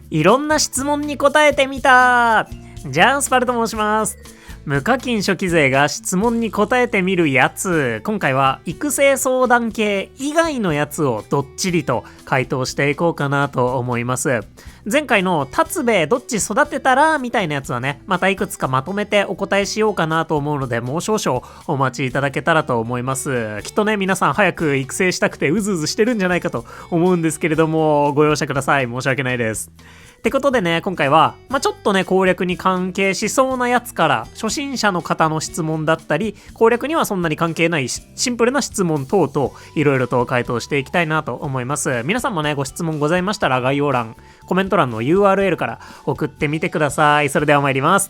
いろんな質問に答えてみた。ジャンスパルと申します。無課金初期勢が質問に答えてみるやつ。今回は育成相談系以外のやつをどっちりと回答していこうかなと思います。前回の達兵衛どっち育てたらみたいなやつはね、またいくつかまとめてお答えしようかなと思うので、もう少々お待ちいただけたらと思います。きっとね、皆さん早く育成したくてうずうずしてるんじゃないかと思うんですけれども、ご容赦ください。申し訳ないです。ってことでね、今回は、ちょっとね、攻略に関係しそうなやつから、初心者の方の質問だったり、攻略にはそんなに関係ないシンプルな質問等々、いろいろと回答していきたいなと思います。皆さんもね、ご質問ございましたら、概要欄、コメント欄の URL から送ってみてください。それでは参ります。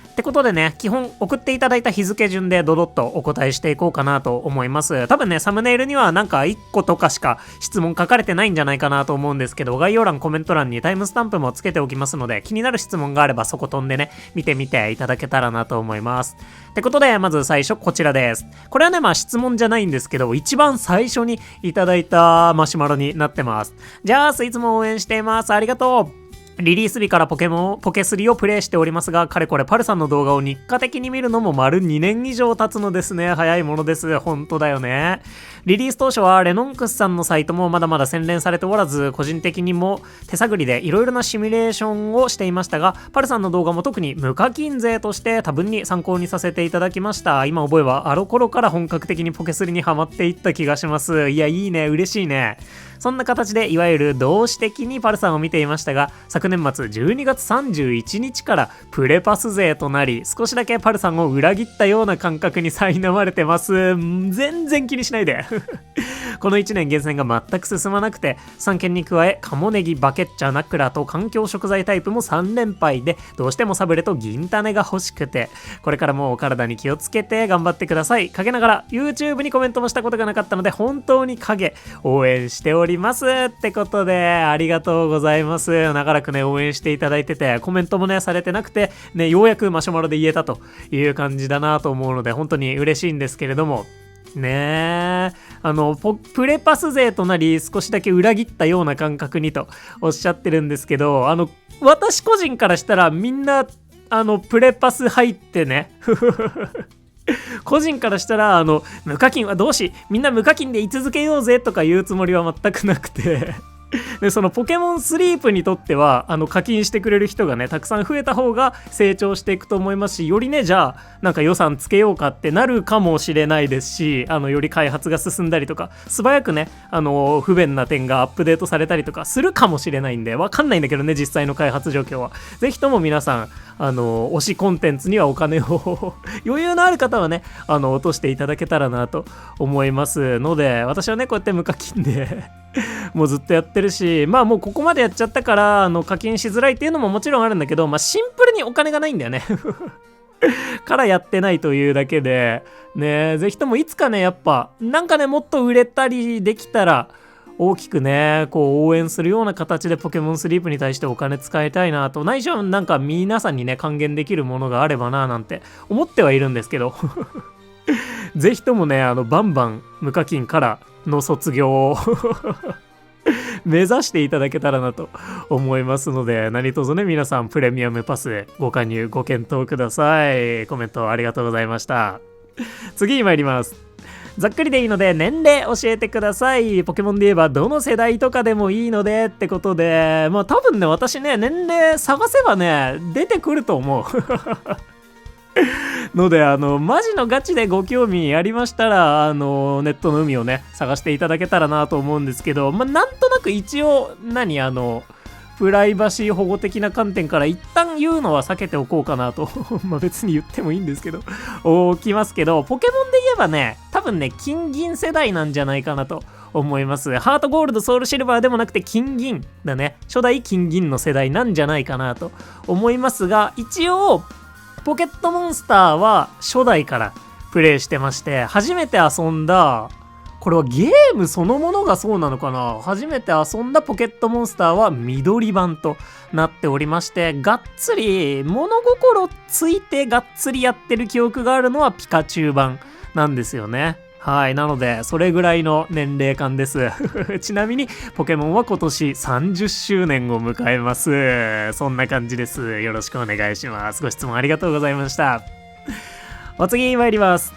ってことでね、基本送っていただいた日付順でドドッとお答えしていこうかなと思います。多分ね、サムネイルにはなんか1個とかしか質問書かれてないんじゃないかなと思うんですけど、概要欄、コメント欄にタイムスタンプもつけておきますので、気になる質問があればそこ飛んでね、見てみていただけたらなと思います。ってことで、まず最初こちらです。これはね、質問じゃないんですけど、一番最初にいただいたマシュマロになってます。じゃあ、いつも応援しています。ありがとう。リリース日からポケ3をプレイしておりますが、かれこれパルさんの動画を日課的に見るのも丸2年以上経つのですね。早いものです。本当だよね。リリース当初はレノンクスさんのサイトもまだまだ洗練されておらず、個人的にも手探りでいろいろなシミュレーションをしていましたが、パルさんの動画も特に無課金勢として多分に参考にさせていただきました。今覚えはあの頃から本格的にポケ3にハマっていった気がします。いや、いいね。嬉しいね。そんな形でいわゆる同志的にパルさんを見ていましたが、昨年末12月31日からプレパス勢となり、少しだけパルさんを裏切ったような感覚に苛まれてます。全然気にしないで。この1年厳選が全く進まなくて、3件に加えカモネギ、バケッチャ、ナクラと環境食材タイプも3連敗で、どうしてもサブレと銀種が欲しくて、これからもお体に気をつけて頑張ってください。陰ながら YouTube にコメントもしたことがなかったので、本当に応援しておりますってことで、ありがとうございます。長らくね、応援していただいてて、コメントもね、されてなくて、ね、ようやくマシュマロで言えたという感じだなと思うので、本当に嬉しいんですけれども、ねえ、プレパス勢となり少しだけ裏切ったような感覚にとおっしゃってるんですけど、私個人からしたらみんなプレパス入ってね個人からしたら無課金はどうし、みんな無課金で居続けようぜとか言うつもりは全くなくてで、そのポケモンスリープにとっては課金してくれる人がね、たくさん増えた方が成長していくと思いますし、よりね、じゃあなんか予算つけようかってなるかもしれないですし、より開発が進んだりとか、素早くね、不便な点がアップデートされたりとかするかもしれないんで、わかんないんだけどね、実際の開発状況は。ぜひとも皆さん推しコンテンツにはお金を余裕のある方はね、落としていただけたらなと思いますので、私はね、こうやって無課金でもうずっとやってるし、もうここまでやっちゃったから課金しづらいっていうのももちろんあるんだけど、シンプルにお金がないんだよねからやってないというだけでね、ぜひともいつかね、やっぱなんかね、もっと売れたりできたら大きくね、こう応援するような形でポケモンスリープに対してお金使いたいなと、ないしはなんか皆さんにね、還元できるものがあればななんて思ってはいるんですけどぜひともね、バンバン無課金からの卒業を目指していただけたらなと思いますので、何卒ね、皆さんプレミアムパスご加入ご検討ください。コメントありがとうございました。次に参ります。ざっくりでいいので年齢教えてください。ポケモンで言えばどの世代とかでもいいのでってことで、多分ね、私ね、年齢探せばね、出てくると思うので、マジのガチでご興味ありましたら、ネットの海をね、探していただけたらなと思うんですけど、なんとなく一応、プライバシー保護的な観点から一旦言うのは避けておこうかなと別に言ってもいいんですけど置きますけど、ポケモンで言えばね、多分ね、金銀世代なんじゃないかなと思います。ハートゴールドソウルシルバーでもなくて金銀だね。初代金銀の世代なんじゃないかなと思いますが、一応ポケットモンスターは初代からプレイしてまして、初めて遊んだ、これはゲームそのものがそうなのかな、初めて遊んだポケットモンスターは緑版となっておりまして、がっつり物心ついてがっつりやってる記憶があるのはピカチュウ版なんですよね。はい。なので、それぐらいの年齢感です。ちなみに、ポケモンは今年30周年を迎えます。そんな感じです。よろしくお願いします。ご質問ありがとうございました。お次参ります。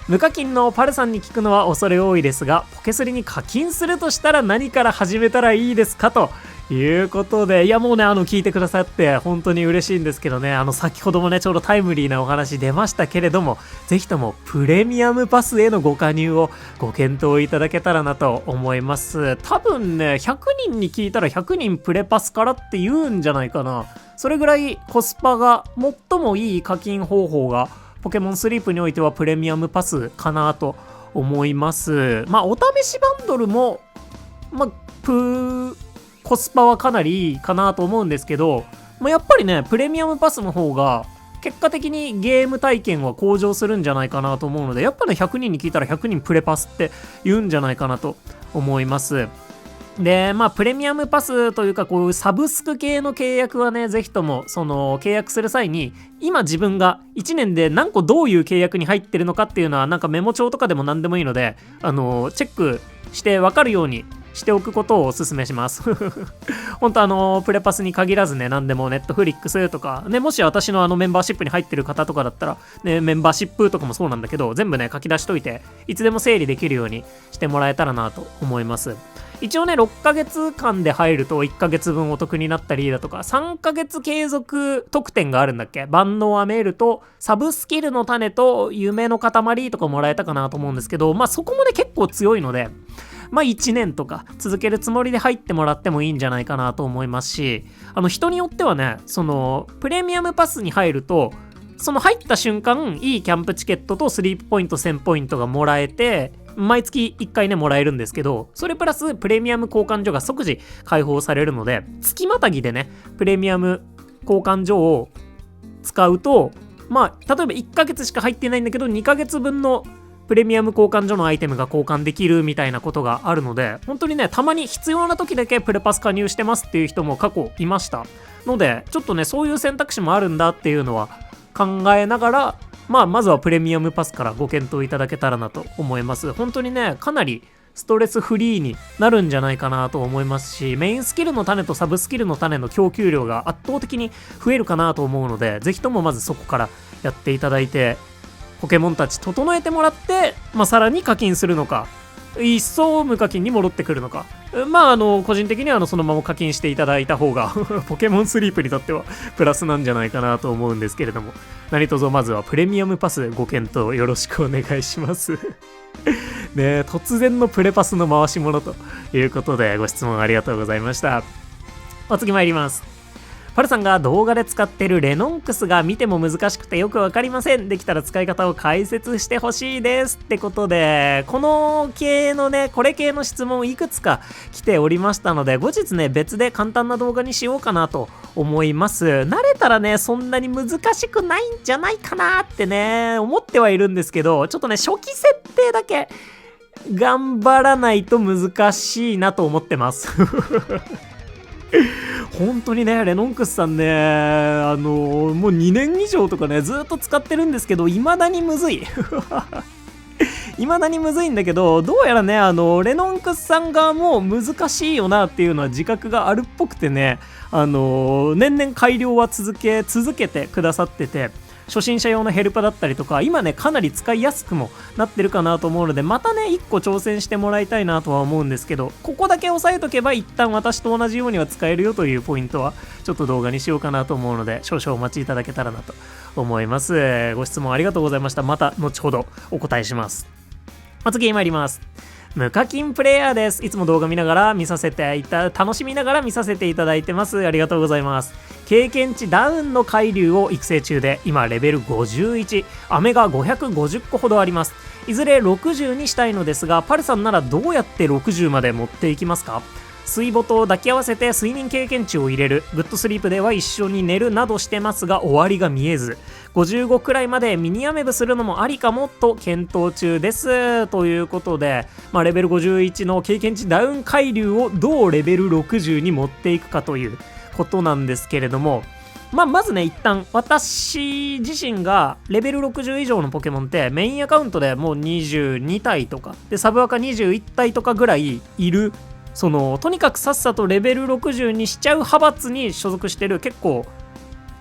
無課金のパルさんに聞くのは恐れ多いですが、ポケスリに課金するとしたら何から始めたらいいですかということで、いやもうね、聞いてくださって本当に嬉しいんですけどね、先ほどもね、ちょうどタイムリーなお話出ましたけれども、ぜひともプレミアムパスへのご加入をご検討いただけたらなと思います。多分ね、100人に聞いたら100人プレパスからって言うんじゃないかな。それぐらいコスパが最もいい課金方法がポケモンスリープにおいてはプレミアムパスかなと思います。まあお試しバンドルもコスパはかなりいいかなと思うんですけど、やっぱりねプレミアムパスの方が結果的にゲーム体験は向上するんじゃないかなと思うので、やっぱね100人に聞いたら100人プレパスって言うんじゃないかなと思います。で、プレミアムパスというか、こういうサブスク系の契約はね、ぜひとも、契約する際に、今自分が1年で何個どういう契約に入ってるのかっていうのは、なんかメモ帳とかでも何でもいいので、チェックして分かるようにしておくことをお勧めします。本当プレパスに限らずね、何でもネットフリックスとか、ね、もし私のメンバーシップに入ってる方とかだったら、ね、メンバーシップとかもそうなんだけど、全部ね、書き出しといて、いつでも整理できるようにしてもらえたらなと思います。一応ね、6ヶ月間で入ると1ヶ月分お得になったりだとか、3ヶ月継続特典があるんだっけ？万能アメールとサブスキルの種と夢の塊とかもらえたかなと思うんですけど、そこもね結構強いので、1年とか続けるつもりで入ってもらってもいいんじゃないかなと思いますし、人によってはね、プレミアムパスに入ると、入った瞬間、いいキャンプチケットとスリープポイント1000ポイントがもらえて、毎月1回ねもらえるんですけど、それプラスプレミアム交換所が即時開放されるので、月またぎでねプレミアム交換所を使うと、例えば1ヶ月しか入ってないんだけど2ヶ月分のプレミアム交換所のアイテムが交換できるみたいなことがあるので、本当にねたまに必要な時だけプレパス加入してますっていう人も過去いましたので、ちょっとねそういう選択肢もあるんだっていうのは考えながら、まずはプレミアムパスからご検討いただけたらなと思います。本当にね、かなりストレスフリーになるんじゃないかなと思いますし、メインスキルの種とサブスキルの種の供給量が圧倒的に増えるかなと思うので、ぜひともまずそこからやっていただいて、ポケモンたち整えてもらって、さらに課金するのか、一層無課金に戻ってくるのか、個人的にはそのまま課金していただいた方がポケモンスリープにとってはプラスなんじゃないかなと思うんですけれども、何卒まずはプレミアムパスご検討よろしくお願いしますね。突然のプレパスの回し物ということで、ご質問ありがとうございました。お次参ります。パルさんが動画で使ってるレノンクスが見ても難しくてよくわかりません。できたら使い方を解説してほしいですってことで、これ系の質問いくつか来ておりましたので、後日ね別で簡単な動画にしようかなと思います。慣れたらねそんなに難しくないんじゃないかなってね思ってはいるんですけど、ちょっとね初期設定だけ頑張らないと難しいなと思ってます本当にね、レノンクスさんね、もう2年以上とかね、ずっと使ってるんですけど、未だにむずい。未だにむずいんだけど、どうやらね、レノンクスさん側も難しいよなっていうのは自覚があるっぽくてね、年々改良は続けてくださってて、初心者用のヘルパだったりとか、今ねかなり使いやすくもなってるかなと思うので、またね1個挑戦してもらいたいなとは思うんですけど、ここだけ押さえとけば一旦私と同じようには使えるよというポイントはちょっと動画にしようかなと思うので、少々お待ちいただけたらなと思います。ご質問ありがとうございました。また後ほどお答えします。次参ります。無課金プレイヤーです。いつも動画楽しみながら見させていただいてます。ありがとうございます。経験値ダウンの海流を育成中で、今レベル51、飴が550個ほどあります。いずれ60にしたいのですが、パルさんならどうやって60まで持っていきますか？水母と抱き合わせて睡眠経験値を入れる、グッドスリープでは一緒に寝るなどしてますが終わりが見えず、55くらいまでミニアメブするのもありかもと検討中ですということで、レベル51の経験値ダウン海流をどうレベル60に持っていくかということなんですけれども、まずね、一旦私自身がレベル60以上のポケモンってメインアカウントでもう22体とかでサブアカ21体とかぐらいいる、とにかくさっさとレベル60にしちゃう派閥に所属してる結構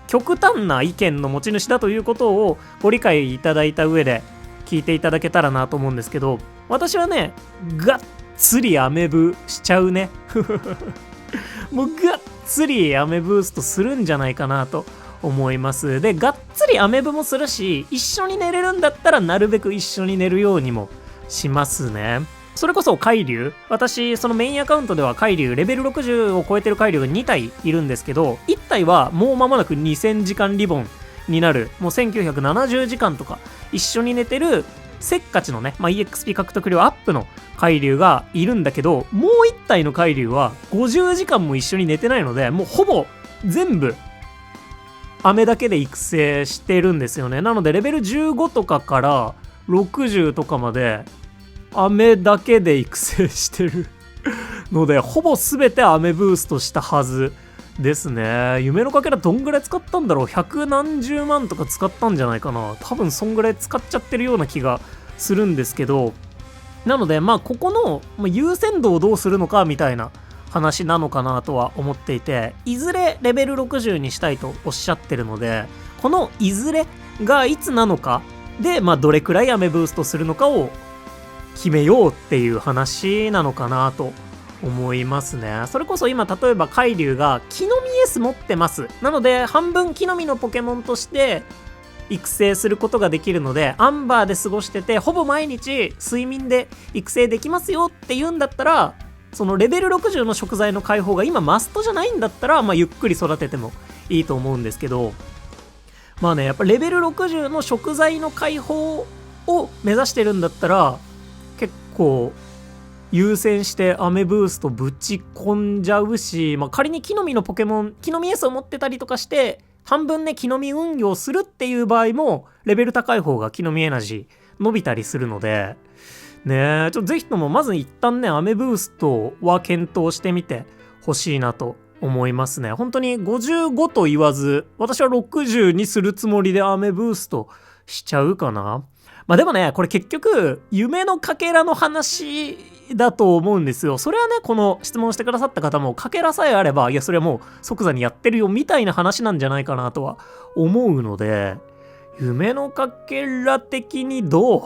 極端な意見の持ち主だということをご理解いただいた上で聞いていただけたらなと思うんですけど、私はね、がっつりアメブしちゃうね。もうがっつりアメブーストするんじゃないかなと思います。で、がっつりアメブもするし、一緒に寝れるんだったらなるべく一緒に寝るようにもしますね。それこそ海竜、私そのメインアカウントでは海竜レベル60を超えてる海竜が2体いるんですけど、1体はもう間もなく2000時間リボンになる、もう1970時間とか一緒に寝てるせっかちのね、EXP 獲得量アップの海竜がいるんだけど、もう1体の海竜は50時間も一緒に寝てないので、もうほぼ全部飴だけで育成してるんですよね。なのでレベル15とかから60とかまで飴だけで育成してるので、ほぼ全て飴ブーストしたはずですね。夢のかけらどんぐらい使ったんだろう。百何十万とか使ったんじゃないかな。多分そんぐらい使っちゃってるような気がするんですけど、なのでここの優先度をどうするのかみたいな話なのかなとは思っていて、いずれレベル60にしたいとおっしゃってるので、このいずれがいつなのかでどれくらい飴ブーストするのかを決めようっていう話なのかなと思いますね。それこそ今例えば海竜が木の実 S 持ってます。なので半分木の実のポケモンとして育成することができるので、アンバーで過ごしててほぼ毎日睡眠で育成できますよっていうんだったら、そのレベル60の食材の解放が今マストじゃないんだったら、ゆっくり育ててもいいと思うんですけど、やっぱレベル60の食材の解放を目指してるんだったら、結構優先してアメブーストぶち込んじゃうし、仮に木の実のポケモン、木の実 S を持ってたりとかして半分ね木の実運用するっていう場合もレベル高い方が木の実エナジー伸びたりするのでね、ぜひともまず一旦ねアメブーストは検討してみてほしいなと思いますね。本当に55と言わず、私は60にするつもりでアメブーストしちゃうかな。でもね、これ結局夢のかけらの話だと思うんですよ。それはね、この質問してくださった方もかけらさえあれば、いやそれはもう即座にやってるよみたいな話なんじゃないかなとは思うので、夢のかけら的にど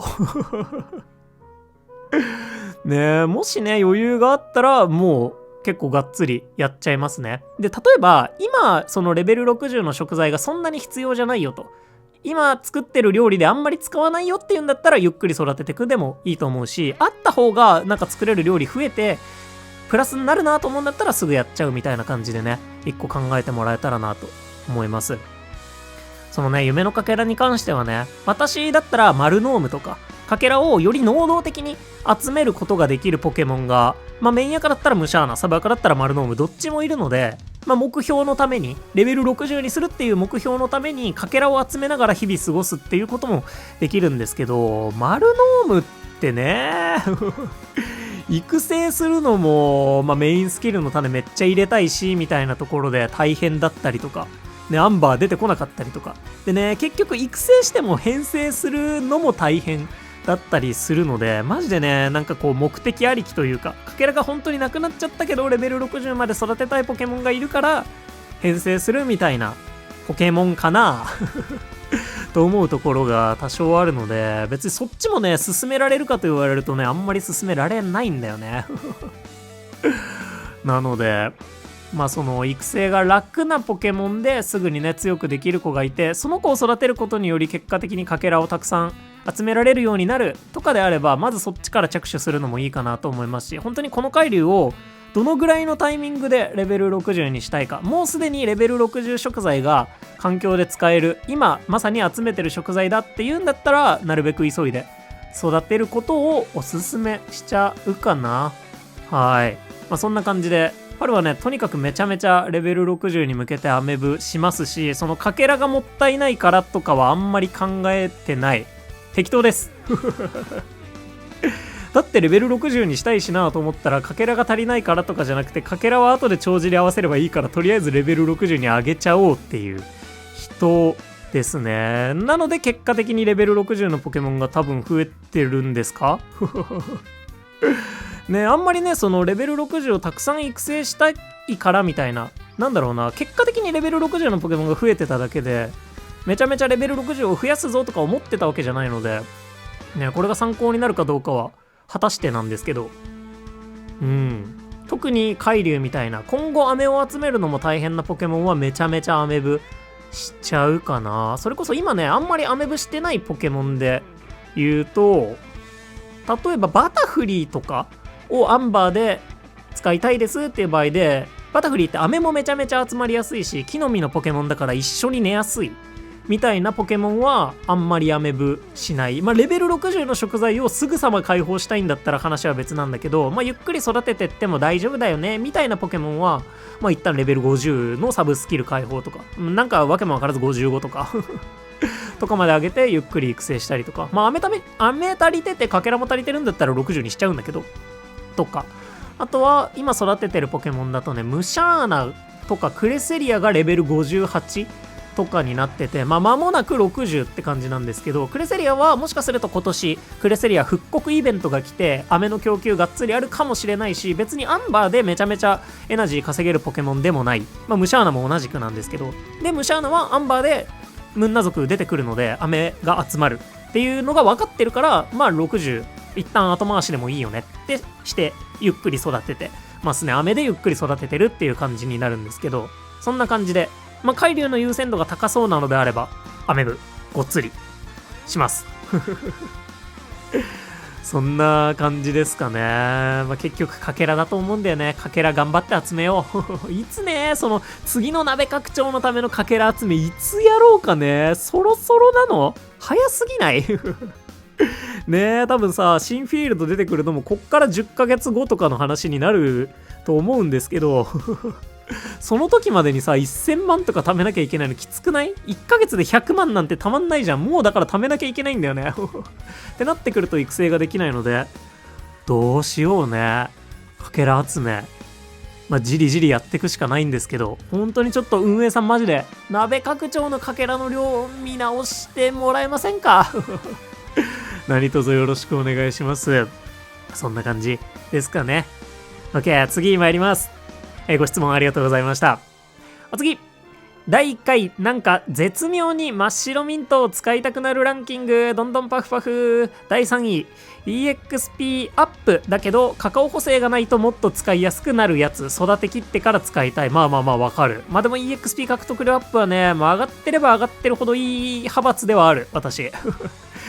うねえ、もしね余裕があったらもう結構がっつりやっちゃいますね。で、例えば今そのレベル60の食材がそんなに必要じゃないよと、今作ってる料理であんまり使わないよっていうんだったらゆっくり育てていくでもいいと思うし、あった方がなんか作れる料理増えてプラスになるなと思うんだったらすぐやっちゃうみたいな感じでね、一個考えてもらえたらなと思います。そのね夢のかけらに関してはね、私だったらマルノームとかかけらをより能動的に集めることができるポケモンが、メインアカだったらムシャーナ、サブアカだったらマルノーム、どっちもいるので、目標のためにレベル60にするっていう目標のためにかけらを集めながら日々過ごすっていうこともできるんですけど、マルノームってね育成するのも、メインスキルの種めっちゃ入れたいしみたいなところで大変だったりとかね、アンバー出てこなかったりとかでね、結局育成しても編成するのも大変だったりするので、マジでね、なんかこう目的ありきというか、かけらが本当になくなっちゃったけどレベル60まで育てたいポケモンがいるから編成するみたいなポケモンかなと思うところが多少あるので、別にそっちもね進められるかと言われるとね、あんまり進められないんだよねなのでその育成が楽なポケモンですぐにね強くできる子がいて、その子を育てることにより結果的にかけらをたくさん集められるようになるとかであれば、まずそっちから着手するのもいいかなと思いますし、本当にこの海竜をどのぐらいのタイミングでレベル60にしたいか、もうすでにレベル60食材が環境で使える、今まさに集めてる食材だっていうんだったら、なるべく急いで育てることをおすすめしちゃうかな。はい、そんな感じで春はね、とにかくめちゃめちゃレベル60に向けてアメブしますし、そのかけらがもったいないからとかはあんまり考えてない。適当ですだってレベル60にしたいしなと思ったら、かけらが足りないからとかじゃなくて、かけらは後で帳尻合わせればいいから、とりあえずレベル60に上げちゃおうっていう人ですね。なので結果的にレベル60のポケモンが多分増えてるんですかね、あんまりね、そのレベル60をたくさん育成したいからみたいな、なんだろうな、結果的にレベル60のポケモンが増えてただけで、めちゃめちゃレベル60を増やすぞとか思ってたわけじゃないので、ね、これが参考になるかどうかは果たしてなんですけど、特に海竜みたいな今後飴を集めるのも大変なポケモンはめちゃめちゃアメブしちゃうかな。それこそ今ね、あんまりアメブしてないポケモンで言うと、例えばバタフリーとかをアンバーで使いたいですっていう場合で、バタフリーって飴もめちゃめちゃ集まりやすいし、木の実のポケモンだから一緒に寝やすいみたいなポケモンはあんまりアメブしない。レベル60の食材をすぐさま解放したいんだったら話は別なんだけど、ゆっくり育ててっても大丈夫だよねみたいなポケモンは、一旦レベル50のサブスキル解放とか、なんかわけもわからず55とかとかまで上げてゆっくり育成したりとか、飴足りててかけらも足りてるんだったら60にしちゃうんだけど、とか。あとは今育ててるポケモンだとね、ムシャーナとかクレセリアがレベル58とかになってて、間もなく60って感じなんですけど、クレセリアはもしかすると今年クレセリア復刻イベントが来て飴の供給がっつりあるかもしれないし、別にアンバーでめちゃめちゃエナジー稼げるポケモンでもない、ムシャーナも同じくなんですけど、でムシャーナはアンバーでムンナ族出てくるので飴が集まるっていうのが分かってるから、60一旦後回しでもいいよねってしてゆっくり育ててますね。飴でゆっくり育ててるっていう感じになるんですけど、そんな感じで海竜の優先度が高そうなのであればアメブごっつりしますそんな感じですかね。結局かけらだと思うんだよね。かけら頑張って集めよういつね、その次の鍋拡張のためのかけら集めいつやろうかね。そろそろなの？早すぎないねえ、多分さ、新フィールド出てくるのもこっから10ヶ月後とかの話になると思うんですけどその時までにさ、1000万とか貯めなきゃいけないのきつくない？ 1 ヶ月で100万なんてたまんないじゃん。もうだから貯めなきゃいけないんだよねってなってくると育成ができないので、どうしようね。かけら集め。じりじりやっていくしかないんですけど、本当にちょっと運営さんマジで、鍋拡張のかけらの量を見直してもらえませんか何卒よろしくお願いします。そんな感じですかね。OK、次参ります。ご質問ありがとうございました。お次、第1回なんか絶妙に真っ白ミントを使いたくなるランキング、どんどんパフパフ。第3位 EXP アップだけどカカオ補正がないともっと使いやすくなるやつ、育てきってから使いたい。わかる。でも EXP 獲得量アップはね、上がってれば上がってるほどいい派閥ではある私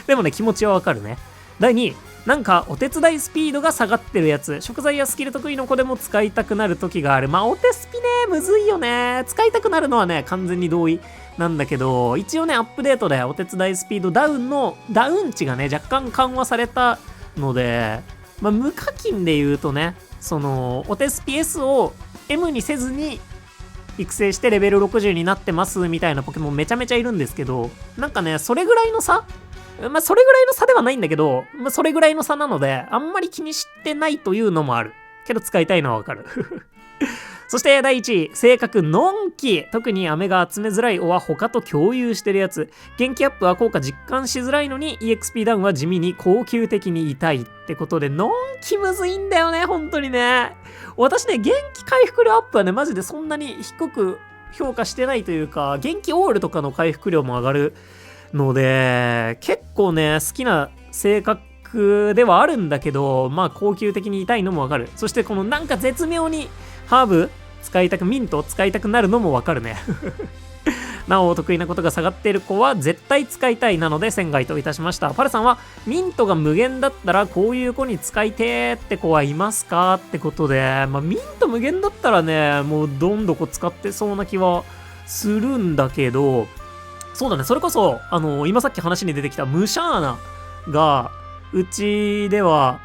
でもね、気持ちはわかるね。第2位、なんかお手伝いスピードが下がってるやつ、食材やスキル得意の子でも使いたくなる時がある。お手スピね、むずいよね。使いたくなるのはね、完全に同意なんだけど、一応ね、アップデートでお手伝いスピードダウン値がね、若干緩和されたので、無課金で言うとね、そのお手スピ S を M にせずに育成してレベル60になってますみたいなポケモンめちゃめちゃいるんですけど、なんかね、それぐらいの差、それぐらいの差ではないんだけど、それぐらいの差なので、あんまり気にしてないというのもある。けど使いたいのはわかる。そして第1位、性格のんき。特に飴が集めづらいおは他と共有してるやつ。元気アップは効果実感しづらいのに EXP ダウンは地味に高級的に痛いってことで、のんきむずいんだよね、本当にね。私ね、元気回復量アップはね、マジでそんなに低く評価してないというか、元気オールとかの回復量も上がるので、結構ね、好きな性格ではあるんだけど、高級的に痛いのもわかる。そしてこのなんか絶妙にハーブミント使いたくなるのもわかるね。なお得意なことが下がっている子は絶対使いたいなので1000回といたしました。パルさんはミントが無限だったらこういう子に使いてーって子はいますかってことで、ミント無限だったらね、もうどんどこ使ってそうな気はするんだけど、そうだね、それこそ今さっき話に出てきたムシャーナがうちでは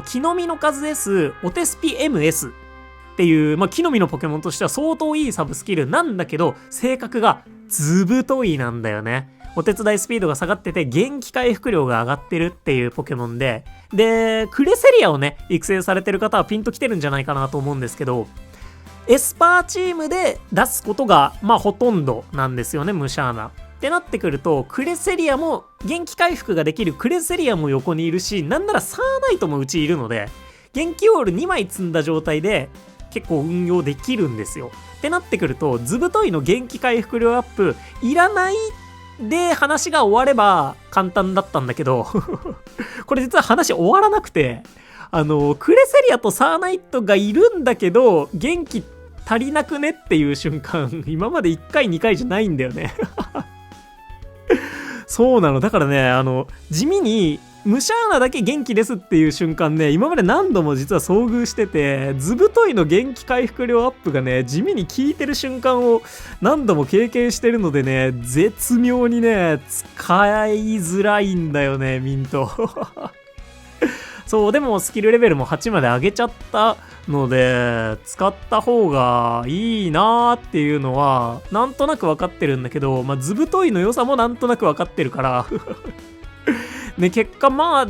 木の実の数 S お手スピ MSっていう、木の実のポケモンとしては相当いいサブスキルなんだけど、性格がずぶといなんだよね。お手伝いスピードが下がってて元気回復量が上がってるっていうポケモンで、クレセリアをね育成されてる方はピンときてるんじゃないかなと思うんですけど、エスパーチームで出すことがまあほとんどなんですよね、ムシャーナってなってくると、クレセリアも元気回復ができるクレセリアも横にいるし、なんならサーナイトもうちいるので、元気オール2枚積んだ状態で結構運用できるんですよ。ってなってくると、ずぶといの元気回復量アップいらないで話が終われば簡単だったんだけどこれ実は話終わらなくて、クレセリアとサーナイトがいるんだけど元気足りなくねっていう瞬間、今まで1回2回じゃないんだよねそうなの。だからね、地味にムシャーナだけ元気ですっていう瞬間ね、今まで何度も実は遭遇してて、ずぶといの元気回復量アップがね、地味に効いてる瞬間を何度も経験してるのでね、絶妙にね、使いづらいんだよね、ミントそう、でもスキルレベルも8まで上げちゃったので、使った方がいいなーっていうのは、なんとなく分かってるんだけど、まあ、ずぶといの良さもなんとなく分かってるからね、結果ま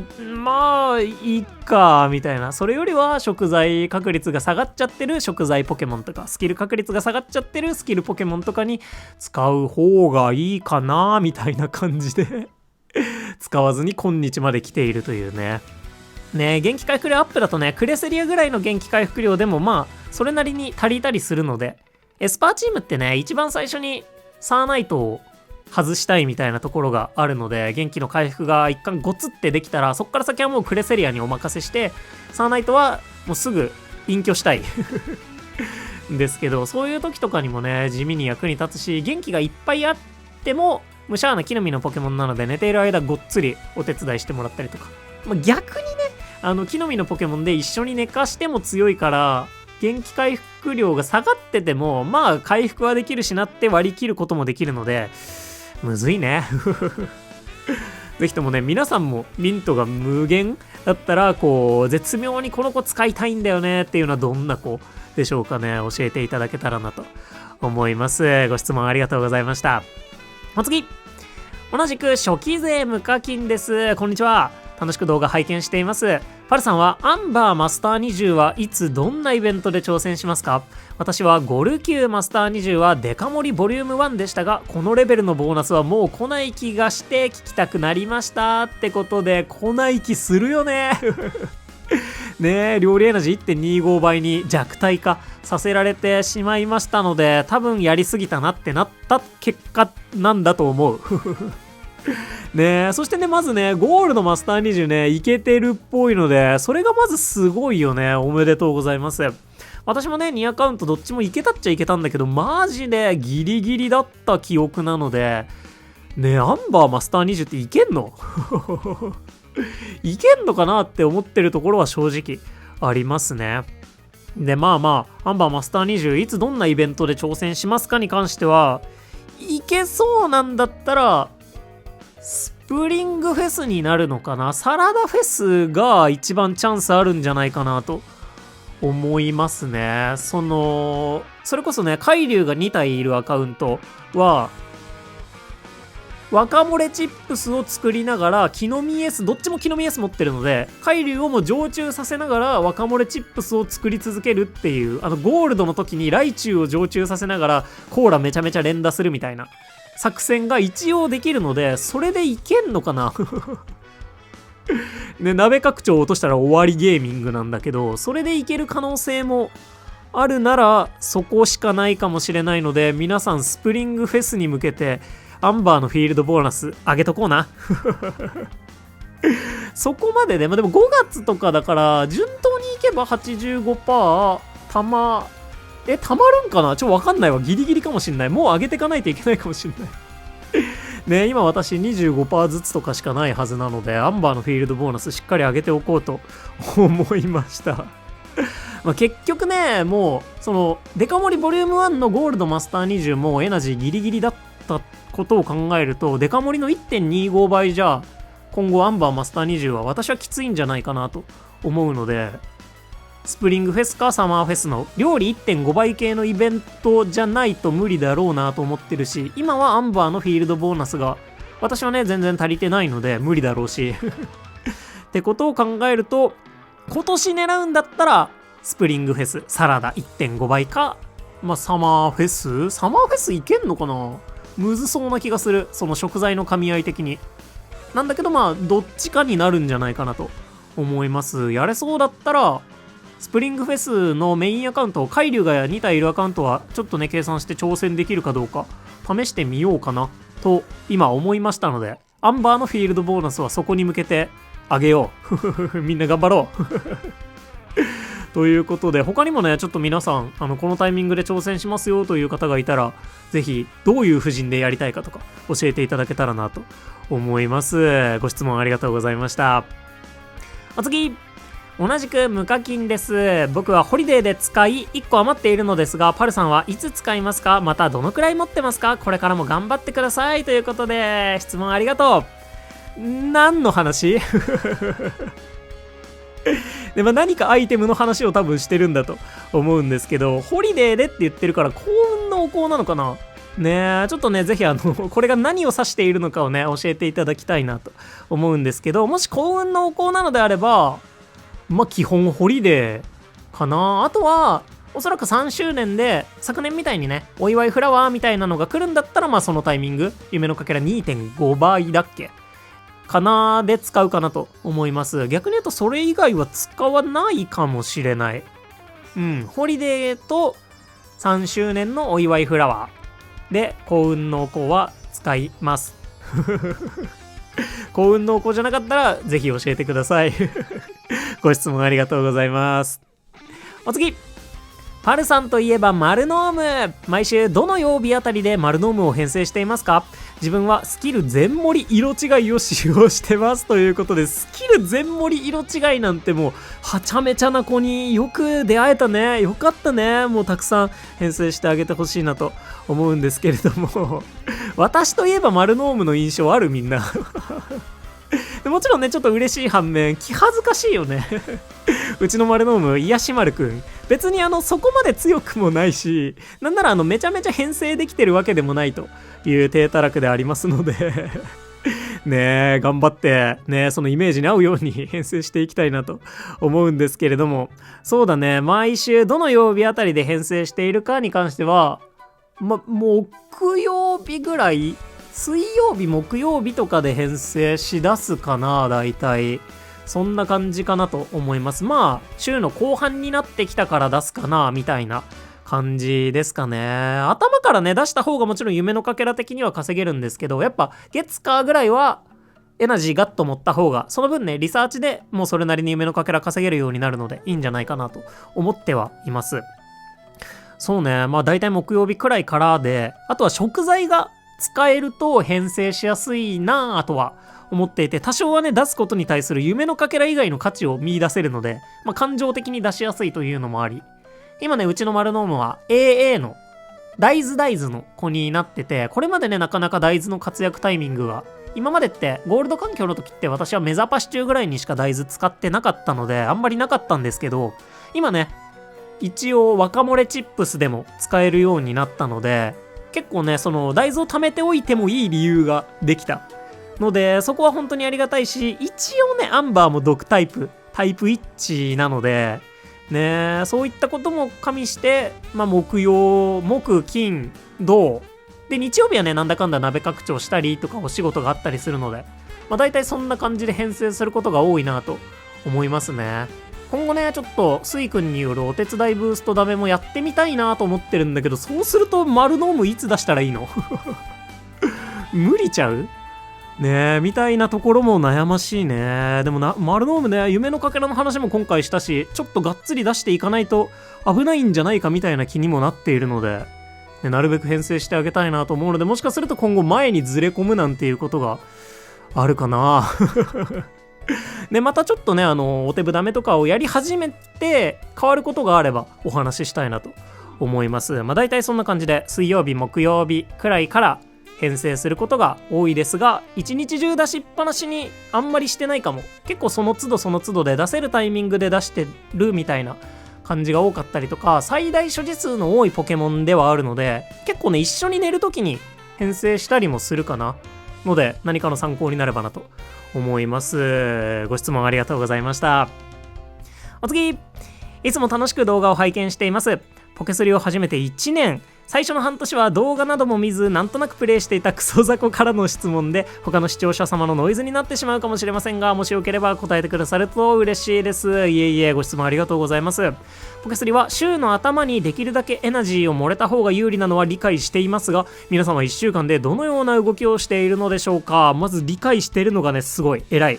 あいいかみたいな。それよりは食材確率が下がっちゃってる食材ポケモンとか、スキル確率が下がっちゃってるスキルポケモンとかに使う方がいいかなみたいな感じで使わずに今日まで来ているというね。ね、元気回復量アップだとね、クレセリアぐらいの元気回復量でもまあそれなりに足りたりするので、エスパーチームってね、一番最初にサーナイトを外したいみたいなところがあるので、元気の回復が一貫ゴツってできたら、そっから先はもうクレセリアにお任せして、サーナイトはもうすぐ隠居したいですけど、そういう時とかにもね、地味に役に立つし、元気がいっぱいあってもムシャーナ木の実のポケモンなので、寝ている間ごっつりお手伝いしてもらったりとか、まあ、逆にね、木の実のポケモンで一緒に寝かしても強いから、元気回復量が下がっててもまあ回復はできるしなって割り切ることもできるので、むずいねぜひともね、皆さんもミントが無限だったら、こう絶妙にこの子使いたいんだよねっていうのはどんな子でしょうかね。教えていただけたらなと思います。ご質問ありがとうございました。お次、同じく初期勢無課金です。こんにちは。楽しく動画拝見しています。パルさんはアンバーマスター20はいつどんなイベントで挑戦しますか？私はゴル級マスター20はデカ盛りボリューム1でしたが、このレベルのボーナスはもう来ない気がして聞きたくなりましたってことで、来ない気するよねねえ、料理エナジー 1.25 倍に弱体化させられてしまいましたので、多分やりすぎたなってなった結果なんだと思うねえ、そしてね、まずね、ゴールドマスター20ね、いけてるっぽいので、それがまずすごいよね。おめでとうございます。私もね、2アカウントどっちもいけたっちゃいけたんだけど、マジでギリギリだった記憶なので、ねえ、アンバーマスター20っていけんのいけんのかなって思ってるところは正直ありますね。で、まあ、アンバーマスター20、いつどんなイベントで挑戦しますかに関しては、いけそうなんだったら、スプリングフェスになるのかな。サラダフェスが一番チャンスあるんじゃないかなと思いますね。それこそね、海竜が2体いるアカウントは、若漏れチップスを作りながら、木の実 S、どっちも木の実 S 持ってるので、海竜をも常駐させながら若漏れチップスを作り続けるっていう、ゴールドの時にライチュウを常駐させながら、コーラめちゃめちゃ連打するみたいな作戦が一応できるので、それでいけんのかなね、鍋拡張落としたら終わりゲーミングなんだけど、それでいける可能性もあるなら、そこしかないかもしれないので、皆さんスプリングフェスに向けて、アンバーのフィールドボーナス上げとこうなそこまでね、でも5月とかだから、順当にいけば 85% たまるんかな。わかんないわ。ギリギリかもしんない。もう上げていかないといけないかもしんないね、今私 25% ずつとかしかないはずなので、アンバーのフィールドボーナスしっかり上げておこうと思いました結局ね、もうデカ盛りボリューム1のゴールドマスター20もエナジーギリギリだったことを考えると、デカ盛りの 1.25 倍じゃ今後アンバーマスター20は私はきついんじゃないかなと思うので、スプリングフェスかサマーフェスの料理 1.5 倍系のイベントじゃないと無理だろうなと思ってるし、今はアンバーのフィールドボーナスが私はね全然足りてないので無理だろうしってことを考えると、今年狙うんだったらスプリングフェスサラダ 1.5 倍か、サマーフェスいけんのかな。むずそうな気がする、その食材の噛み合い的に。なんだけどどっちかになるんじゃないかなと思います。やれそうだったらスプリングフェスのメインアカウント、海竜が2体いるアカウントはちょっとね計算して挑戦できるかどうか試してみようかなと今思いましたので、アンバーのフィールドボーナスはそこに向けてあげようみんな頑張ろうということで、他にもねちょっと皆さんこのタイミングで挑戦しますよという方がいたら、ぜひどういう布陣でやりたいかとか教えていただけたらなと思います。ご質問ありがとうございました。お次、同じく無課金です。僕はホリデーで使い1個余っているのですが、パルさんはいつ使いますか？またどのくらい持ってますか？これからも頑張ってくださいということで、質問ありがとう。何の話で、何かアイテムの話を多分してるんだと思うんですけど、ホリデーでって言ってるから幸運のお香なのかなねえ、ちょっとね、ぜひこれが何を指しているのかをね、教えていただきたいなと思うんですけど、もし幸運のお香なのであれば、基本ホリデーかな。あとは、おそらく3周年で、昨年みたいにね、お祝いフラワーみたいなのが来るんだったら、そのタイミング、夢のかけら 2.5 倍だっけかなで使うかなと思います。逆に言うとそれ以外は使わないかもしれない。ホリデーと3周年のお祝いフラワーで幸運のお香は使います幸運のお香じゃなかったらぜひ教えてくださいご質問ありがとうございます。お次、パルさんといえばマルノーム、毎週どの曜日あたりでマルノームを編成していますか？自分はスキル全盛り色違いを使用してますということで、スキル全盛り色違いなんてもうはちゃめちゃな子によく出会えたね。よかったね。もうたくさん編成してあげてほしいなと思うんですけれども私といえばマルノームの印象ある？みんなもちろんねちょっと嬉しい反面気恥ずかしいよねうちのマルノーム癒し丸くん、別にそこまで強くもないし、なんならめちゃめちゃ編成できてるわけでもないという低たらくでありますのでねえ、頑張ってねそのイメージに合うように編成していきたいなと思うんですけれども、そうだね、毎週どの曜日あたりで編成しているかに関しては木曜日ぐらい、水曜日木曜日とかで編成しだすかな。だいたいそんな感じかなと思います。週の後半になってきたから出すかなみたいな感じですかね。頭からね出した方がもちろん夢のかけら的には稼げるんですけど、やっぱ月火ぐらいはエナジーガッと持った方が、その分ねリサーチでもうそれなりに夢のかけら稼げるようになるのでいいんじゃないかなと思ってはいます。そうね、だいたい木曜日くらいからで、あとは食材が使えると編成しやすいなぁとは思っていて、多少はね出すことに対する夢のかけら以外の価値を見出せるので、感情的に出しやすいというのもあり、今ねうちのマルノームは AA の大豆の子になってて、これまでねなかなか大豆の活躍タイミングが、今までってゴールド環境の時って私はメザパシチューぐらいにしか大豆使ってなかったのであんまりなかったんですけど、今ね一応若漏れチップスでも使えるようになったので、結構ねその大豆を貯めておいてもいい理由ができたので、そこは本当にありがたいし、一応ねアンバーも毒タイプ1なのでね、そういったことも加味して、木金土で、日曜日はねなんだかんだ鍋拡張したりとかお仕事があったりするので、だいたいそんな感じで編成することが多いなと思いますね。今後ねちょっとスイ君によるお手伝いブーストダメもやってみたいなと思ってるんだけど、そうするとマルノームいつ出したらいいの無理ちゃうねえみたいなところも悩ましいね。でもマルノームね、夢のかけらの話も今回したし、ちょっとがっつり出していかないと危ないんじゃないかみたいな気にもなっているので、ね、なるべく編成してあげたいなと思うので、もしかすると今後前にずれ込むなんていうことがあるかなでまたちょっとねお手ぶダメとかをやり始めて変わることがあればお話ししたいなと思います。だいたいそんな感じで水曜日木曜日くらいから編成することが多いですが、一日中出しっぱなしにあんまりしてないかも。結構その都度その都度で出せるタイミングで出してるみたいな感じが多かったりとか、最大所持数の多いポケモンではあるので、結構ね一緒に寝るときに編成したりもするかなので、何かの参考になればなと思います。ご質問ありがとうございました。お次、いつも楽しく動画を拝見しています。ポケスリを始めて1年。最初の半年は動画なども見ず、なんとなくプレイしていたクソザコからの質問で、他の視聴者様のノイズになってしまうかもしれませんが、もしよければ答えてくださると嬉しいです。いえいえ、ご質問ありがとうございます。ポケスリは週の頭にできるだけエナジーを漏れた方が有利なのは理解していますが、皆さんは1週間でどのような動きをしているのでしょうか。まず理解しているのがね、すごい偉い。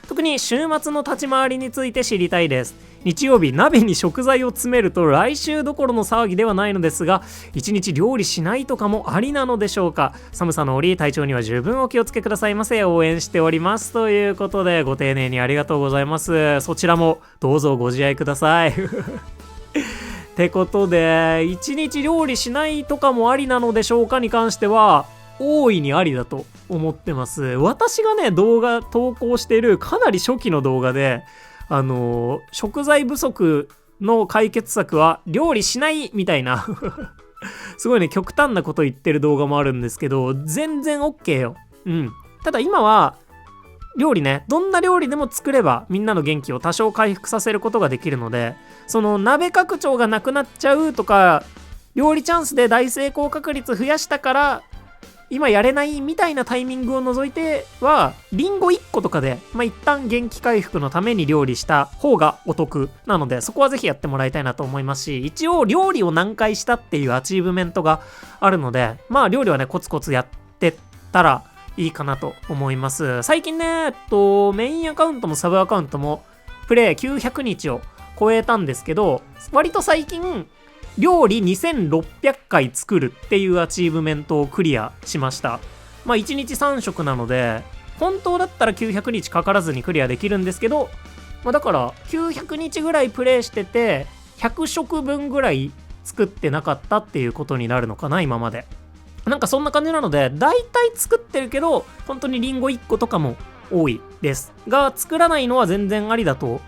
特に週末の立ち回りについて知りたいです。日曜日、鍋に食材を詰めると来週どころの騒ぎではないのですが、一日料理しないとかもありなのでしょうか。寒さの折、体調には十分お気をつけくださいませ。応援しております。ということで、ご丁寧にありがとうございます。そちらもどうぞご自愛ください。ってことで、一日料理しないとかもありなのでしょうかに関しては、大いにありだと思ってます。私がね、動画投稿しているかなり初期の動画で、食材不足の解決策は料理しないみたいなすごいね、極端なこと言ってる動画もあるんですけど、全然 OK よ。ただ今は料理ね、どんな料理でも作ればみんなの元気を多少回復させることができるので、その鍋拡張がなくなっちゃうとか、料理チャンスで大成功確率増やしたから今やれないみたいなタイミングを除いては、リンゴ1個とかで、一旦元気回復のために料理した方がお得なので、そこはぜひやってもらいたいなと思いますし、一応料理を何回したっていうアチーブメントがあるので、料理はね、コツコツやってったらいいかなと思います。最近ね、メインアカウントもサブアカウントもプレイ900日を超えたんですけど、割と最近、料理2600回作るっていうアチーブメントをクリアしました。1日3食なので、本当だったら900日かからずにクリアできるんですけど、だから900日ぐらいプレイしてて、100食分ぐらい作ってなかったっていうことになるのかな、今まで。なんかそんな感じなので、だいたい作ってるけど、本当にリンゴ1個とかも多いです。が、作らないのは全然ありだと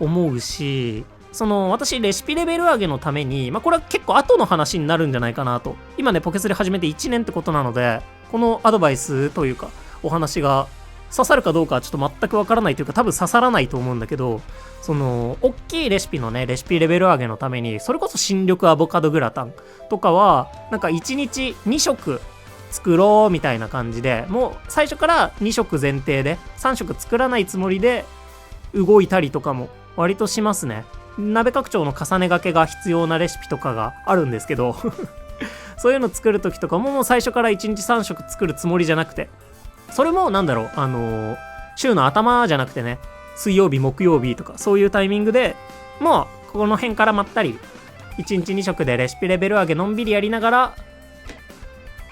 思うし、私レシピレベル上げのために、これは結構後の話になるんじゃないかなと。今ね、ポケスリ始めて1年ってことなので、このアドバイスというかお話が刺さるかどうかはちょっと全くわからないというか、多分刺さらないと思うんだけど、大きいレシピのね、レシピレベル上げのために、それこそ新緑アボカドグラタンとかは、なんか1日2食作ろうみたいな感じで、もう最初から2食前提で3食作らないつもりで動いたりとかも割としますね。鍋拡張の重ねがけが必要なレシピとかがあるんですけどそういうの作るときとかもう最初から1日3食作るつもりじゃなくて、それも週の頭じゃなくてね、水曜日木曜日とかそういうタイミングでもうこの辺からまったり1日2食でレシピレベル上げのんびりやりながら、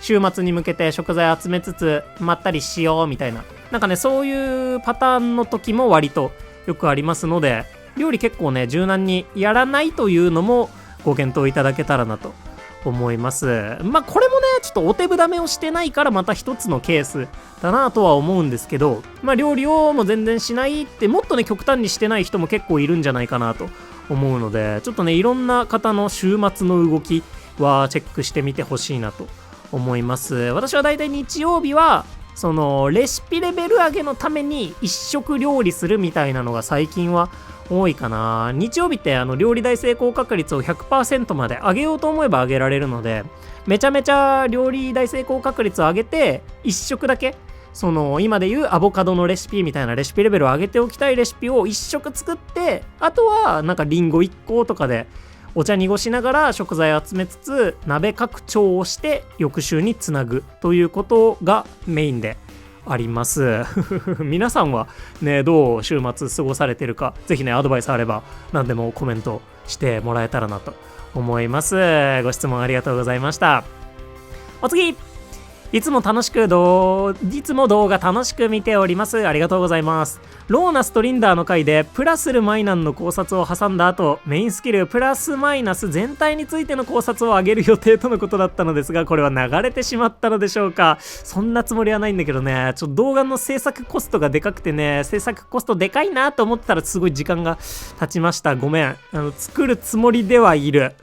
週末に向けて食材集めつつまったりしようみたいな、なんかね、そういうパターンの時も割とよくありますので、料理結構ね、柔軟にやらないというのもご検討いただけたらなと思います。これもね、ちょっとお手ぶだめをしてないからまた一つのケースだなとは思うんですけど、料理をもう全然しないって、もっとね、極端にしてない人も結構いるんじゃないかなと思うので、ちょっとね、いろんな方の週末の動きはチェックしてみてほしいなと思います。私はだいたい日曜日はレシピレベル上げのために一食料理するみたいなのが最近は多いかな。日曜日って料理大成功確率を 100% まで上げようと思えば上げられるので、めちゃめちゃ料理大成功確率を上げて、一食だけ今でいうアボカドのレシピみたいなレシピレベルを上げておきたいレシピを一食作って、あとはなんかリンゴ1個とかでお茶濁しながら食材を集めつつ鍋拡張をして翌週につなぐということがメインであります皆さんはね、どう週末過ごされてるか、ぜひね、アドバイスあれば何でもコメントしてもらえたらなと思います。ご質問ありがとうございました。お次、いつも動画楽しく見ております。ありがとうございます。ローナストリンダーの回でプラスルマイナンの考察を挟んだ後、メインスキルプラスマイナス全体についての考察を上げる予定とのことだったのですが、これは流れてしまったのでしょうか。そんなつもりはないんだけどね、ちょっと動画の制作コストがでかくてね、制作コストでかいなと思ってたらすごい時間が経ちました。ごめん。作るつもりではいる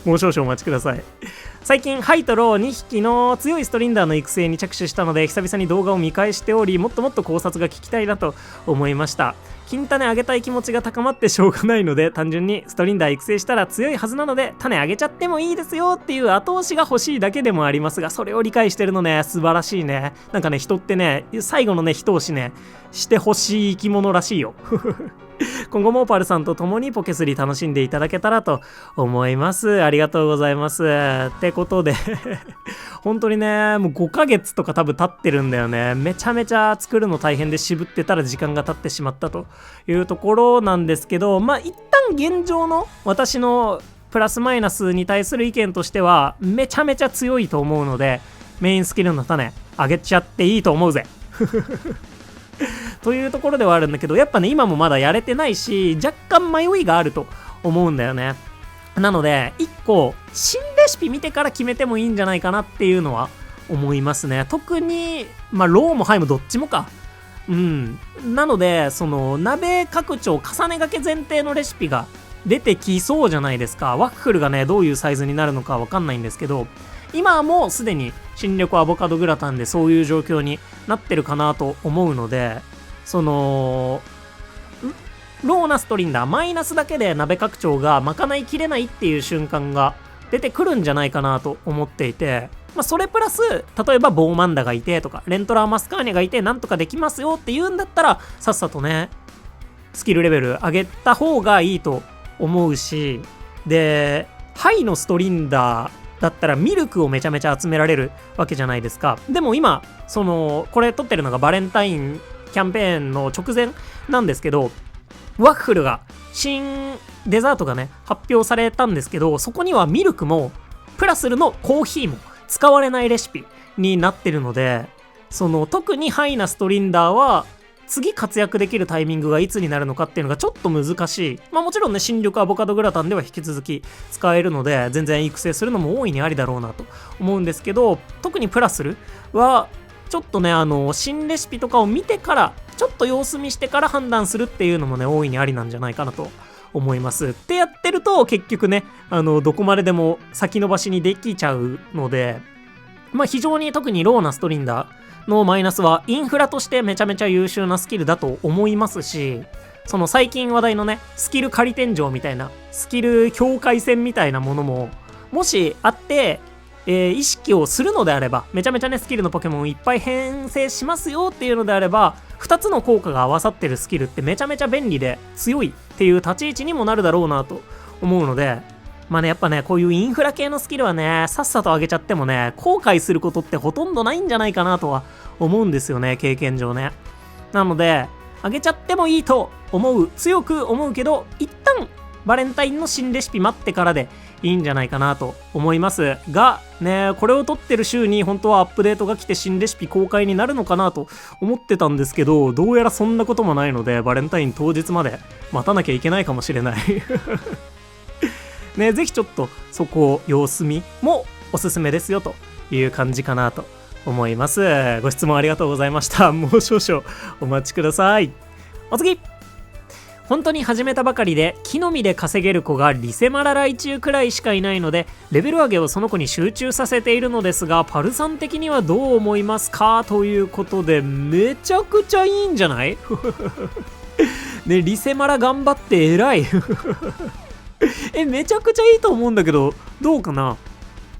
もう少々お待ちください。最近ハイとロー2匹の強いストリンダーの育成に着手したので、久々に動画を見返しており、もっともっと考察が聞きたいなと思いました。金種あげたい気持ちが高まってしょうがないので、単純にストリンダー育成したら強いはずなので種あげちゃってもいいですよっていう後押しが欲しいだけでもありますが、それを理解してるのね、素晴らしいね。なんかね、人ってね、最後のね一押しねしてほしい生き物らしいよ。今後もパルさんと共にポケスリ楽しんでいただけたらと思います。ありがとうございます。ってことで本当にね、もう5ヶ月とか多分経ってるんだよね。めちゃめちゃ作るの大変で渋ってたら時間が経ってしまったというところなんですけど、まあ一旦現状の私のプラスマイナスに対する意見としてはめちゃめちゃ強いと思うので、メインスキルの種あげちゃっていいと思うぜ。というところではあるんだけど、やっぱね今もまだやれてないし、若干迷いがあると思うんだよね。なので1個新レシピ見てから決めてもいいんじゃないかなっていうのは思いますね。特にまあローもハイもどっちもか。なのでその鍋拡張重ねがけ前提のレシピが出てきそうじゃないですか。ワッフルがねどういうサイズになるのかわかんないんですけど、今はもうすでに新緑アボカドグラタンでそういう状況になってるかなと思うので、そのローなストリンダーマイナスだけで鍋拡張が賄いきれないっていう瞬間が出てくるんじゃないかなと思っていて、まあ、それプラス例えばボーマンダがいてとかレントラーマスカーニャがいてなんとかできますよって言うんだったら、さっさとねスキルレベル上げた方がいいと思うし、でハイのストリンダーだったらミルクをめちゃめちゃ集められるわけじゃないですか。でも今そのこれ撮ってるのがバレンタインキャンペーンの直前なんですけど、ワッフルが新デザートがね発表されたんですけど、そこにはミルクもプラスルのコーヒーも使われないレシピになってるので、その特にハイなストリンダーは次活躍できるタイミングがいつになるのかっていうのがちょっと難しい。まあもちろんね新緑アボカドグラタンでは引き続き使えるので全然育成するのも大いにありだろうなと思うんですけど、特にプラスルはちょっとね新レシピとかを見てからちょっと様子見してから判断するっていうのもね大いにありなんじゃないかなと思います。ってやってると結局ねどこまででも先延ばしにできちゃうので、まあ非常に特にローなストリンダーのマイナスはインフラとしてめちゃめちゃ優秀なスキルだと思いますし、その最近話題のねスキル仮天井みたいなスキル境界線みたいなものももしあって意識をするのであれば、めちゃめちゃねスキルのポケモンいっぱい編成しますよっていうのであれば、2つの効果が合わさってるスキルってめちゃめちゃ便利で強いっていう立ち位置にもなるだろうなと思うので、まあねやっぱねこういうインフラ系のスキルはねさっさと上げちゃってもね後悔することってほとんどないんじゃないかなとは思うんですよね、経験上ね。なので上げちゃってもいいと思う、強く思うけど一旦バレンタインの新レシピ待ってからでいいんじゃないかなと思いますがね、これを撮ってる週に本当はアップデートが来て新レシピ公開になるのかなと思ってたんですけど、どうやらそんなこともないのでバレンタイン当日まで待たなきゃいけないかもしれないね、ぜひちょっとそこを様子見もおすすめですよという感じかなと思います。ご質問ありがとうございました。もう少々お待ちください。お次、本当に始めたばかりで木の実で稼げる子がリセマラライチュウくらいしかいないのでレベル上げをその子に集中させているのですが、パルさん的にはどう思いますかということで、めちゃくちゃいいんじゃないね、リセマラ頑張って偉いめちゃくちゃいいと思うんだけどどうかな。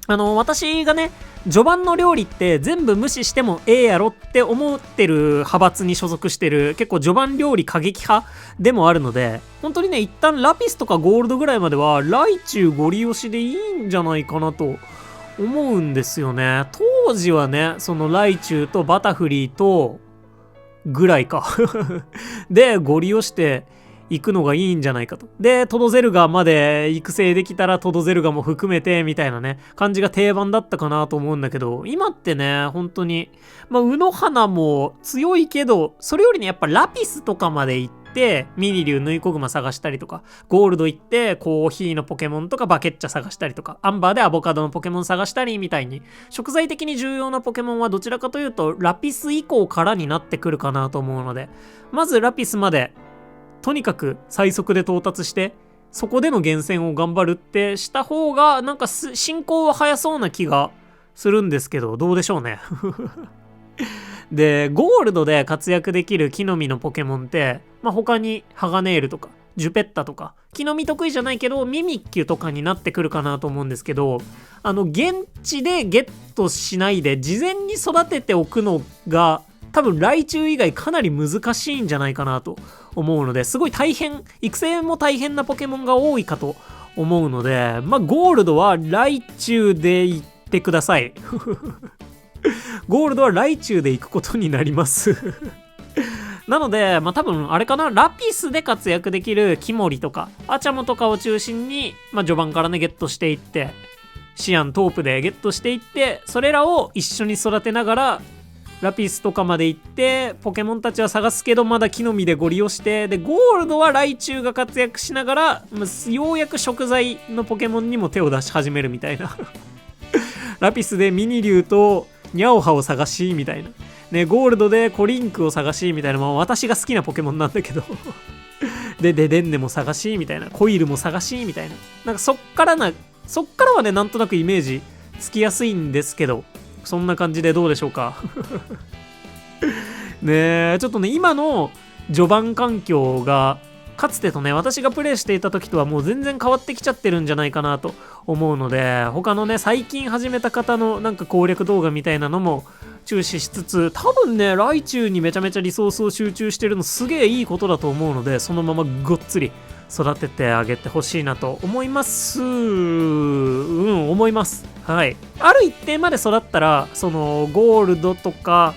私がね序盤の料理って全部無視してもええやろって思ってる派閥に所属してる結構序盤料理過激派でもあるので、本当にね一旦ラピスとかゴールドぐらいまではライチュウゴリ押しでいいんじゃないかなと思うんですよね。当時はねそのライチュウとバタフリーとぐらいかでゴリ押して行くのがいいんじゃないかと。でトドゼルガまで育成できたらトドゼルガも含めてみたいなね感じが定番だったかなと思うんだけど、今ってね本当にまあウノハナも強いけど、それよりねやっぱラピスとかまで行ってミニリュウヌイコグマ探したりとか、ゴールド行ってコーヒーのポケモンとかバケッチャ探したりとか、アンバーでアボカドのポケモン探したりみたいに食材的に重要なポケモンはどちらかというとラピス以降からになってくるかなと思うので、まずラピスまでとにかく最速で到達してそこでの厳選を頑張るってした方がなんか進行は早そうな気がするんですけど、どうでしょうねで、ゴールドで活躍できる木の実のポケモンって、他にハガネールとか、ジュペッタとか、木の実得意じゃないけど、ミミッキュとかになってくるかなと思うんですけど、現地でゲットしないで、事前に育てておくのが、多分、ライチュウ以外かなり難しいんじゃないかなと思うので、すごい大変、育成も大変なポケモンが多いかと思うので、ゴールドはライチュウで行ってください。ゴールドはライチュウで行くことになります。なので、多分あれかな、ラピスで活躍できるキモリとか、アチャモとかを中心に、序盤からね、ゲットしていって、シアン、トープでゲットしていって、それらを一緒に育てながら、ラピスとかまで行って、ポケモンたちは探すけど、まだ木の実でゴリ押して、で、ゴールドはライチュウが活躍しながら、ようやく食材のポケモンにも手を出し始めるみたいな。ラピスでミニリュウとニャオハを探し、みたいな。ね、ゴールドでコリンクを探しみたいな、私が好きなポケモンなんだけどで、デデンネも探しみたいな、コイルも探しみたいな。なんかそっからはね、なんとなくイメージつきやすいんですけど、そんな感じでどうでしょうか。ねえ、ちょっとね、今の序盤環境が、かつてとね、私がプレイしていた時とはもう全然変わってきちゃってるんじゃないかなと思うので、他のね、最近始めた方のなんか攻略動画みたいなのも注視しつつ、多分ね、ライチュウにめちゃめちゃリソースを集中してるのすげえいいことだと思うので、そのままごっつり育ててあげてほしいなと思います。思います。はい。ある一定まで育ったら、そのゴールドとか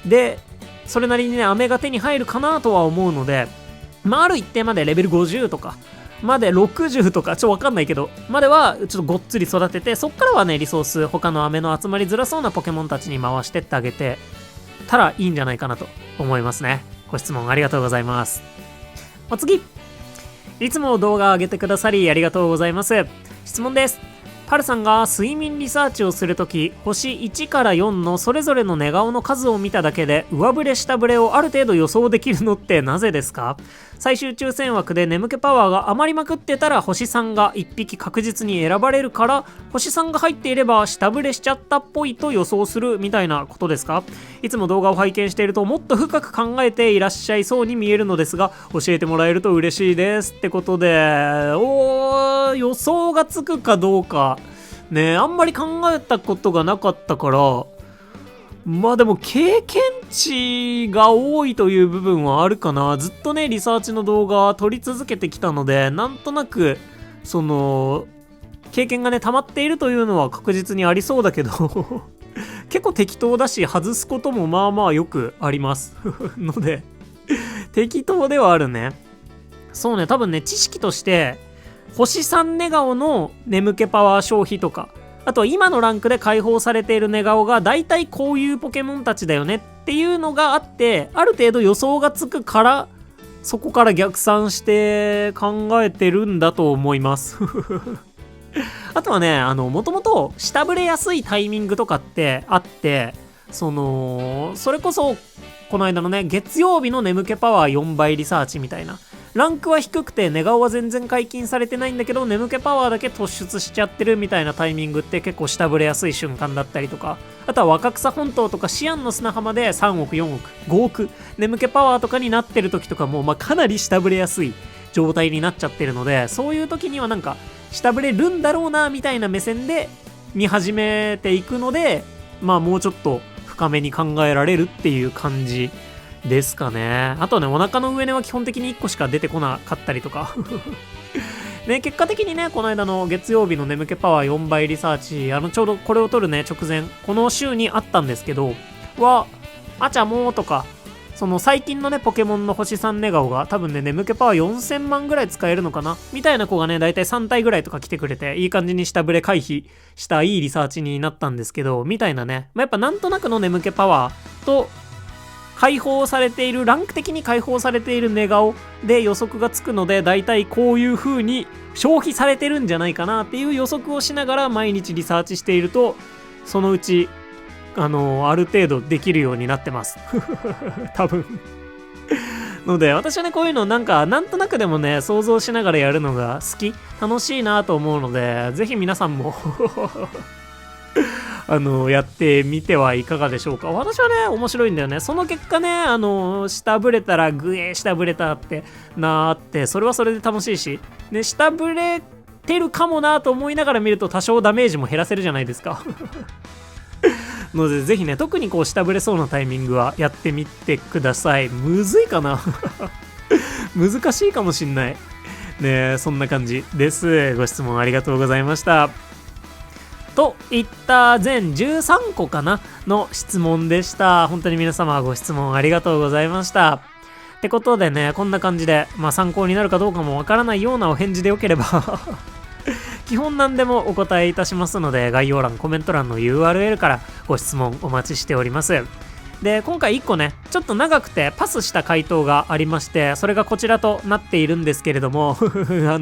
で、それなりにね、飴が手に入るかなとは思うので、ある一定までレベル50とか、まで60とか、わかんないけど、まではちょっとごっつり育てて、そっからはね、リソース、他の飴の集まりづらそうなポケモンたちに回してってあげてたらいいんじゃないかなと思いますね。ご質問ありがとうございます。お次。いつも動画上げてくださりありがとうございます。質問です。パルさんが睡眠リサーチをするとき、星1から4のそれぞれの寝顔の数を見ただけで上振れ下振れをある程度予想できるのってなぜですか？最終抽選枠で眠気パワーが余りまくってたら星3が1匹確実に選ばれるから、星3が入っていれば下振れしちゃったっぽいと予想するみたいなことですか？いつも動画を拝見しているともっと深く考えていらっしゃいそうに見えるのですが、教えてもらえると嬉しいですってことで、予想がつくかどうかね、あんまり考えたことがなかったから、でも経験値が多いという部分はあるかな。ずっとね、リサーチの動画撮り続けてきたので、なんとなくその経験がね溜まっているというのは確実にありそうだけど結構適当だし、外すこともまあまあよくありますので適当ではあるね。そうね、多分ね、知識として星3寝顔の眠気パワー消費とか、あとは今のランクで解放されている寝顔が大体こういうポケモンたちだよねっていうのがあって、ある程度予想がつくから、そこから逆算して考えてるんだと思いますあとはね、もともと下振れやすいタイミングとかってあって、それこそこの間のね、月曜日の眠気パワー4倍リサーチみたいな、ランクは低くて寝顔は全然解禁されてないんだけど、眠気パワーだけ突出しちゃってるみたいなタイミングって結構下振れやすい瞬間だったりとか、あとは若草本島とかシアンの砂浜で3億4億5億眠気パワーとかになってる時とかも、かなり下振れやすい状態になっちゃってるので、そういう時にはなんか下振れるんだろうなみたいな目線で見始めていくので、もうちょっと深めに考えられるっていう感じですかね。あとね、お腹の上根は基本的に1個しか出てこなかったりとかね、結果的にね、この間の月曜日の眠気パワー4倍リサーチ、ちょうどこれを撮るね、直前、この週にあったんですけど、あちゃもーとか、その最近のね、ポケモンの星3寝顔が多分ね、眠気パワー4000万ぐらい使えるのかなみたいな子がね、だいたい3体ぐらいとか来てくれて、いい感じに下振れ回避したいいリサーチになったんですけど、みたいなね、やっぱなんとなくの眠気パワーと、解放されている、ランク的に解放されている寝顔で予測がつくので、だいたいこういう風に消費されてるんじゃないかなっていう予測をしながら毎日リサーチしていると、そのうちある程度できるようになってます多分ので、私はね、こういうのなんとなくでもね、想像しながらやるのが好き、楽しいなと思うので、ぜひ皆さんもやってみてはいかがでしょうか。私はね、面白いんだよね。その結果ね、下振れたらグエー下振れたってなーって、それはそれで楽しいし、ね、下振れてるかもなと思いながら見ると多少ダメージも減らせるじゃないですか。のでぜひね、特にこう下振れそうなタイミングはやってみてください。むずいかな難しいかもしんないね。そんな感じです。ご質問ありがとうございました。といった全13個かなの質問でした。本当に皆様ご質問ありがとうございました。ってことでね、こんな感じで、参考になるかどうかもわからないようなお返事でよければ基本何でもお答えいたしますので、概要欄コメント欄の URL からご質問お待ちしております。で、今回1個ね、ちょっと長くてパスした回答がありまして、それがこちらとなっているんですけれども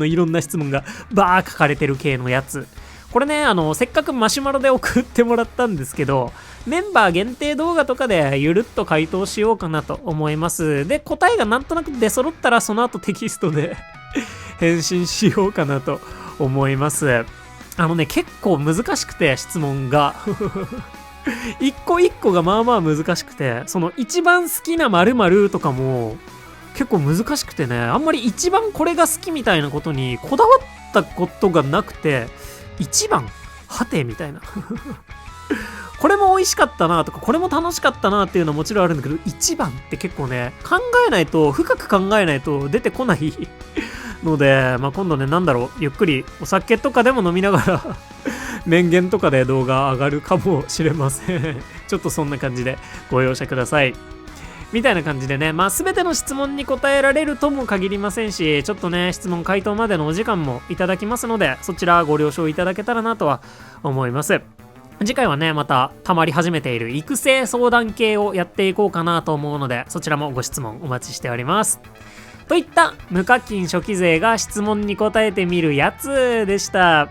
いろんな質問がバー書かれてる系のやつ。これね、せっかくマシュマロで送ってもらったんですけど、メンバー限定動画とかでゆるっと回答しようかなと思います。で、答えがなんとなく出揃ったら、その後テキストで返信しようかなと思います。結構難しくて、質問が一個一個がまあまあ難しくて、その一番好きな〇〇とかも結構難しくてね、あんまり一番これが好きみたいなことにこだわったことがなくて、一番はてみたいなこれも美味しかったなとか、これも楽しかったなっていうのはもちろんあるんだけど、一番って結構ね、考えないと、深く考えないと出てこないので、今度ね、ゆっくりお酒とかでも飲みながら面言とかで動画上がるかもしれませんちょっとそんな感じでご容赦ください。みたいな感じでね、全ての質問に答えられるとも限りませんし、ちょっとね、質問回答までのお時間もいただきますので、そちらご了承いただけたらなとは思います。次回はね、また溜まり始めている育成相談系をやっていこうかなと思うので、そちらもご質問お待ちしております。といった無課金初期税が質問に答えてみるやつでした。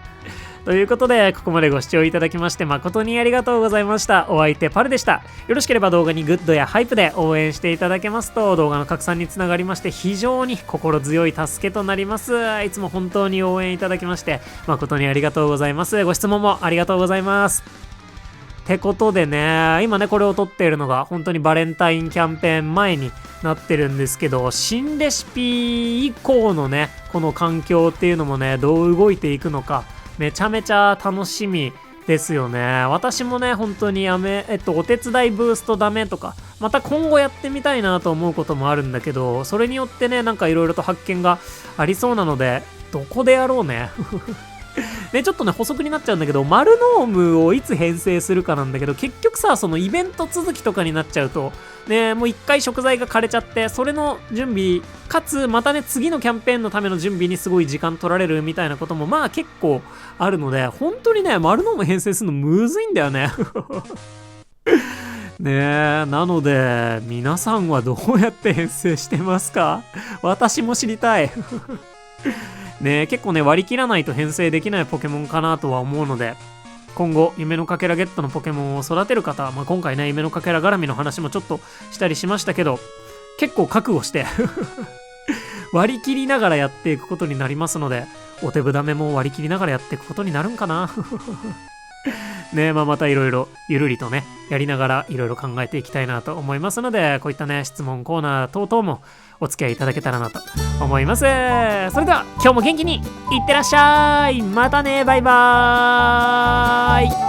ということで、ここまでご視聴いただきまして誠にありがとうございました。お相手パルでした。よろしければ動画にグッドやハイプで応援していただけますと、動画の拡散につながりまして、非常に心強い助けとなります。いつも本当に応援いただきまして誠にありがとうございます。ご質問もありがとうございます。ってことでね、今ね、これを撮っているのが本当にバレンタインキャンペーン前になってるんですけど、新レシピ以降のね、この環境っていうのもね、どう動いていくのか、めちゃめちゃ楽しみですよね。私もね、本当にお手伝いブーストダメとか、また今後やってみたいなと思うこともあるんだけど、それによってね、なんかいろいろと発見がありそうなので、どこでやろうね。ね、ちょっとね、補足になっちゃうんだけど、丸ノームをいつ編成するかなんだけど、結局さ、そのイベント続きとかになっちゃうと、ね、もう一回食材が枯れちゃって、それの準備、かつ、またね、次のキャンペーンのための準備にすごい時間取られるみたいなことも、結構あるので、本当にね、丸ノーム編成するのむずいんだよね。ねえ、なので、皆さんはどうやって編成してますか？私も知りたい。ね、結構ね、割り切らないと編成できないポケモンかなとは思うので、今後、夢のかけらゲットのポケモンを育てる方、今回ね、夢のかけら絡みの話もちょっとしたりしましたけど、結構覚悟して割り切りながらやっていくことになりますので、お手ぶだめも割り切りながらやっていくことになるんかな。ね、またいろいろゆるりとね、やりながらいろいろ考えていきたいなと思いますので、こういったね、質問コーナー等々もお付き合いいただけたらなと思います。それでは今日も元気にいってらっしゃい。またね、バイバーイ。